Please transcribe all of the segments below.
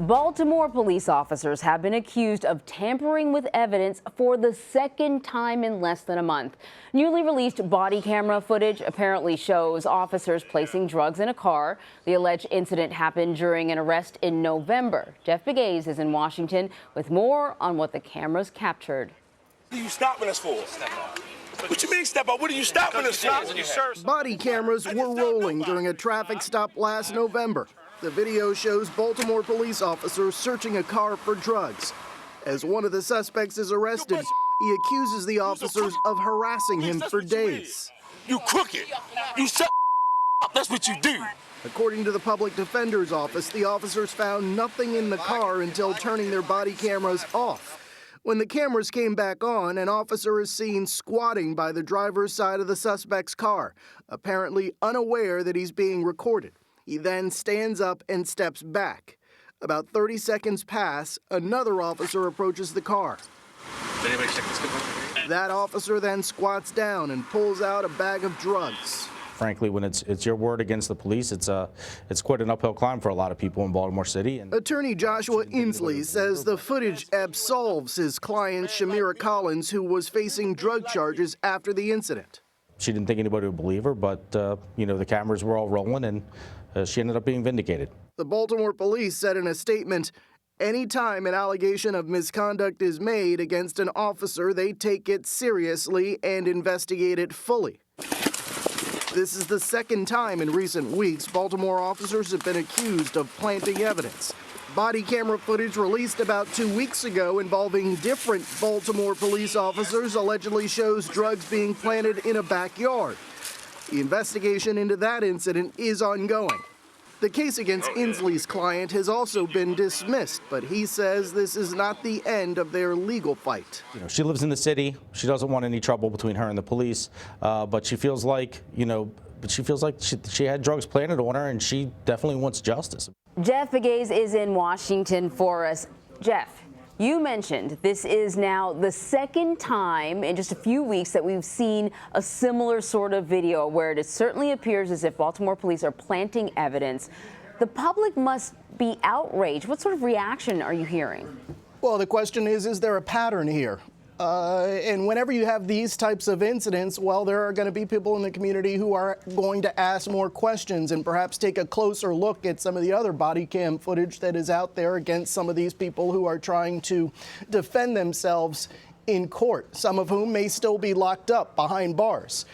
Baltimore police officers have been accused of tampering with evidence for the second time in less than a month. Newly released body camera footage apparently shows officers placing drugs in a car. The alleged incident happened during an arrest in November. Jeff Pegues is in Washington with more on what the cameras captured. What are you stopping us for? What you mean step up? What are you stopping us for? Body cameras were rolling during a traffic stop last November. The video shows Baltimore police officers searching a car for drugs. As one of the suspects is arrested, he accuses the officers of harassing him for days. You crooked. You shut up. That's what you do. According to the public defender's office, the officers found nothing in the car until turning their body cameras off. When the cameras came back on, an officer is seen squatting by the driver's side of the suspect's car, apparently unaware that he's being recorded. He then stands up and steps back. About 30 seconds pass, another officer approaches the car. Did anybody check this? That officer then squats down and pulls out a bag of drugs. Frankly, when it's your word against the police, it's quite an uphill climb for a lot of people in Baltimore City. And Attorney Joshua Inslee says the footage absolves his client Shamira Collins, who was facing drug charges after the incident. she didn't think anybody would believe her, but the cameras were all rolling, and she ended up being vindicated. The Baltimore police said in a statement, anytime an allegation of misconduct is made against an officer, they take it seriously and investigate it fully. This is the second time in recent weeks Baltimore officers have been accused of planting evidence. Body camera footage released about 2 weeks ago involving different Baltimore police officers allegedly shows drugs being planted in a backyard. The investigation into that incident is ongoing. The case against Inslee's client has also been dismissed, but he says this is not the end of their legal fight. She lives in the city. She doesn't want any trouble between her and the police, but she feels like, she had drugs planted on her, and she definitely wants justice. Jeff Pegues is in Washington for us. Jeff, you mentioned this is now the second time in just a few weeks that we've seen a similar sort of video where it certainly appears as if Baltimore police are planting evidence. The public must be outraged. What sort of reaction are you hearing? Well, the question is there a pattern here? And whenever you have these types of incidents, well, there are going to be people in the community who are going to ask more questions and perhaps take a closer look at some of the other body cam footage that is out there against some of these people who are trying to defend themselves in court, some of whom may still be locked up behind bars.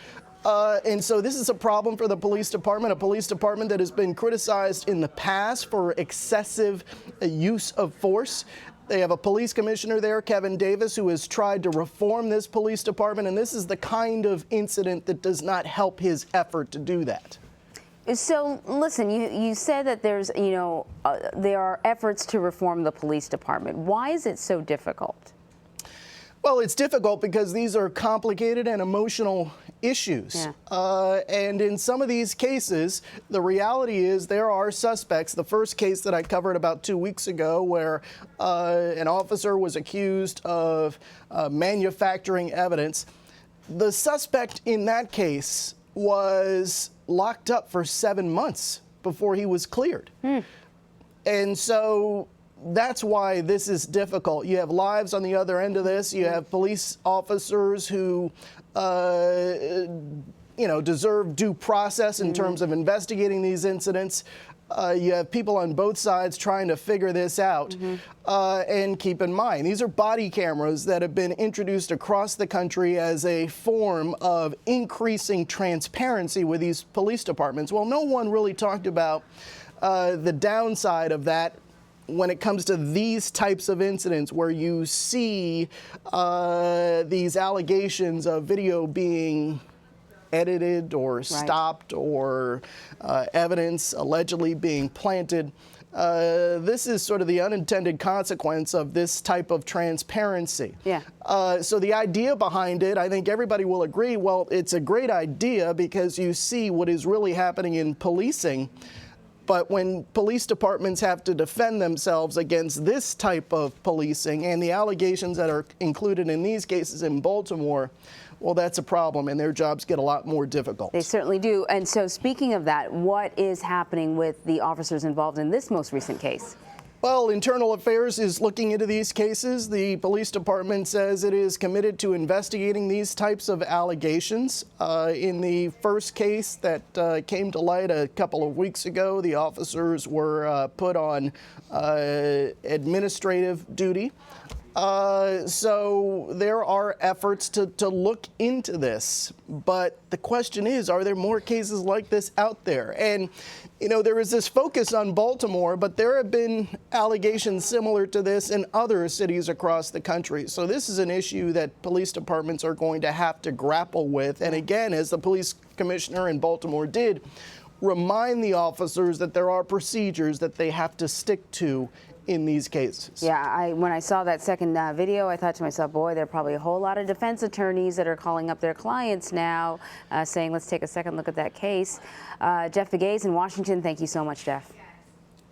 And so this is a problem for the police department, a police department that has been criticized in the past for excessive use of force. They have a police commissioner there, Kevin Davis, who has tried to reform this police department, and this is the kind of incident that does not help his effort to do that. So, listen, you said that there's, there are efforts to reform the police department. Why is it so difficult? Well, it's difficult because these are complicated and emotional issues. Yeah. And in some of these cases, the reality is there are suspects. The first case that I covered about 2 weeks ago where an officer was accused of manufacturing evidence. The suspect in that case was locked up for 7 months before he was cleared. And so that's why this is difficult. You have lives on the other end of this. You have police officers who, deserve due process in terms of investigating these incidents. You have people on both sides trying to figure this out. And keep in mind, these are body cameras that have been introduced across the country as a form of increasing transparency with these police departments. Well, no one really talked about the downside of that when it comes to these types of incidents where you see these allegations of video being edited or stopped or evidence allegedly being planted. This is sort of the unintended consequence of this type of transparency. Yeah. So the idea behind it, I think everybody will agree, well, it's a great idea because you see what is really happening in policing. But when police departments have to defend themselves against this type of policing and the allegations that are included in these cases in Baltimore, well, that's a problem, and their jobs get a lot more difficult. They certainly do. And so speaking of that, what is happening with the officers involved in this most recent case? Well, Internal Affairs is looking into these cases. The police department says it is committed to investigating these types of allegations. In the first case that came to light a couple of weeks ago, the officers were put on administrative duty. So there are efforts to look into this, but the question is, are there more cases like this out there? And, you know, there is this focus on Baltimore, but there have been allegations similar to this in other cities across the country. So this is an issue that police departments are going to have to grapple with. And again, as the police commissioner in Baltimore did, remind the officers that there are procedures that they have to stick to in these cases. Yeah, when I saw that second video, I thought to myself, boy, there are probably a whole lot of defense attorneys that are calling up their clients now saying, let's take a second look at that case. Jeff Pegues in Washington, thank you so much, Jeff.